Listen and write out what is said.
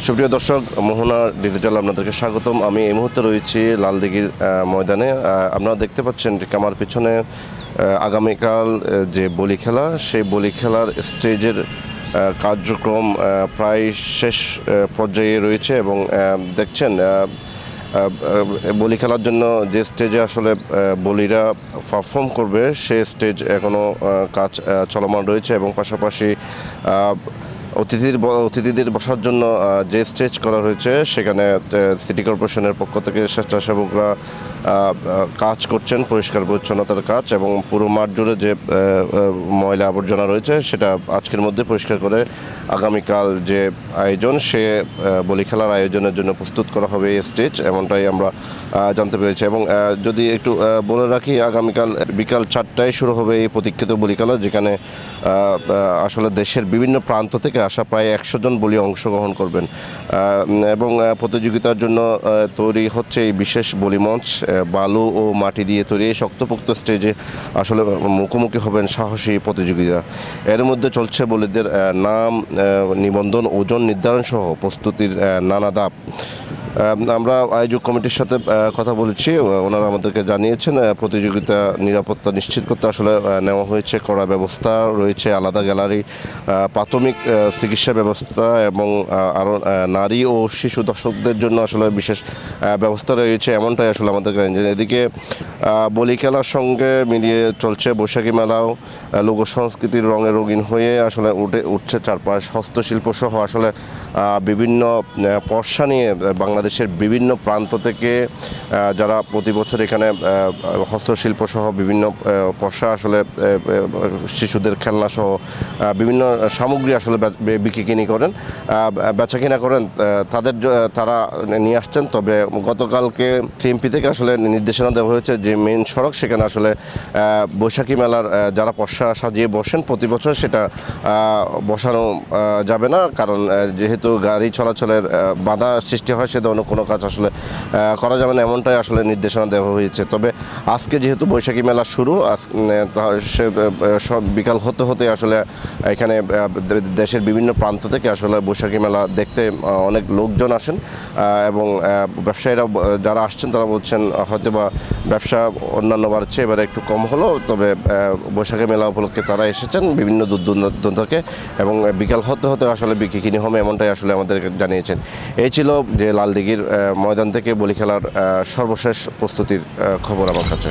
সুপ্রিয় দর্শক, মোহনা ডিজিটাল আপনাদেরকে স্বাগতম। আমি এই মুহূর্তে রয়েছি লালদিঘির ময়দানে। আপনারা দেখতে পাচ্ছেন যে আমার পিছনে আগামীকাল যে বলি খেলা, সেই বলি খেলার স্টেজের কার্যক্রম প্রায় শেষ পর্যায়ে রয়েছে এবং দেখছেন বলি খেলার জন্য যে স্টেজে আসলে বলিরা পারফর্ম করবে সেই স্টেজ এখনও কাজ চলমান রয়েছে এবং পাশাপাশি অতিথিদের বসার জন্য যে স্টেজ করা হয়েছে সেখানে সিটি কর্পোরেশনের পক্ষ থেকে স্বেচ্ছাসেবকরা কাজ করছেন, পরিষ্কার পরিচ্ছন্নতার কাজ, এবং পুরো মাঠ জুড়ে যে ময়লা আবর্জনা রয়েছে সেটা আজকের মধ্যে পরিষ্কার করে আগামীকাল যে আয়োজন, সে বলি খেলার আয়োজনের জন্য প্রস্তুত করা হবে এই স্টেজ, এমনটাই আমরা জানতে পেরেছি। এবং যদি একটু বলে রাখি, আগামীকাল বিকাল 4টায় শুরু হবে এই প্রতীক্ষিত বলি খেলা, যেখানে আসলে দেশের বিভিন্ন প্রান্ত থেকে আসা প্রায় 100 জন বলি অংশগ্রহণ করবেন এবং প্রতিযোগিতার জন্য তৈরি হচ্ছে এই বিশেষ বলি মঞ্চ। বালু ও মাটি দিয়ে তৈরি এই শক্তপোক্ত স্টেজে আসলে মুখোমুখি হবেন সাহসী প্রতিযোগিতা। এর মধ্যে চলছে বলিদের নাম নিবন্ধন, ওজন নির্ধারণ সহ প্রস্তুতির নানা ধাপ। আমরা আয়োজক কমিটির সাথে কথা বলেছি, ওনারা আমাদেরকে জানিয়েছেন প্রতিযোগিতা নিরাপত্তা নিশ্চিত করতে আসলে নেওয়া হয়েছে কড়া ব্যবস্থা রয়েছে, আলাদা গ্যালারি, প্রাথমিক চিকিৎসা ব্যবস্থা এবং আরও নারী ও শিশু দর্শকদের জন্য আসলে বিশেষ ব্যবস্থা রয়েছে, এমনটাই আসলে আমাদেরকে জানিয়েছেন। এদিকে বলি খেলার সঙ্গে মিলিয়ে চলছে বৈশাখী মেলাও, লোক সংস্কৃতির রঙে রঙিন হয়ে আসলে উঠছে চারপাশ। হস্তশিল্প সহ আসলে বিভিন্ন পর্সা নিয়ে বাংলাদেশের বিভিন্ন প্রান্ত থেকে যারা প্রতি বছর এখানে হস্তশিল্প সহ বিভিন্ন পর্সা আসলে শিশুদের খেলনা সহ বিভিন্ন সামগ্রী আসলে বিক্রি করেন, বেচাকেনা করেন, তারা নিয়ে আসছেন। তবে গতকালকে সিএমপি থেকে আসলে নির্দেশনা দেওয়া হয়েছে যে মেন সড়ক, সেখানে আসলে বৈশাখী মেলার যারা পর্সা সাজিয়ে বসেন প্রতি বছর সেটা বসানো যাবে না, কারণ যেহেতু গাড়ি চলাচলের বাধা সৃষ্টি হয় সে ধরনের কোনো কাজ আসলে করা যাবে না, এমনটাই আসলে নির্দেশনা দেওয়া হয়েছে। তবে আজকে যেহেতু বৈশাখী মেলা শুরু, সব বিকাল হতে হতে আসলে এখানে দেশের বিভিন্ন প্রান্ত থেকে আসলে বৈশাখী মেলা দেখতে অনেক লোকজন আসেন এবং ব্যবসায়ীরা যারা আসছেন তারা বলছেন হয়তো বা ব্যবসা অন্যান্য বাড়ছে, এবারে একটু কম হলো, তবে বৈশাখী মেলা উপলক্ষে তারা এসেছেন বিভিন্ন দূর দূরান্ত থেকে এবং বিকাল হতে হতে আসলে বিক্রি হবে, এমনটাই আসলে আমাদের জানিয়েছেন। এই ছিল যে লালদিঘির ময়দান থেকে বলি খেলার সর্বশেষ প্রস্তুতির খবর আমার কাছে।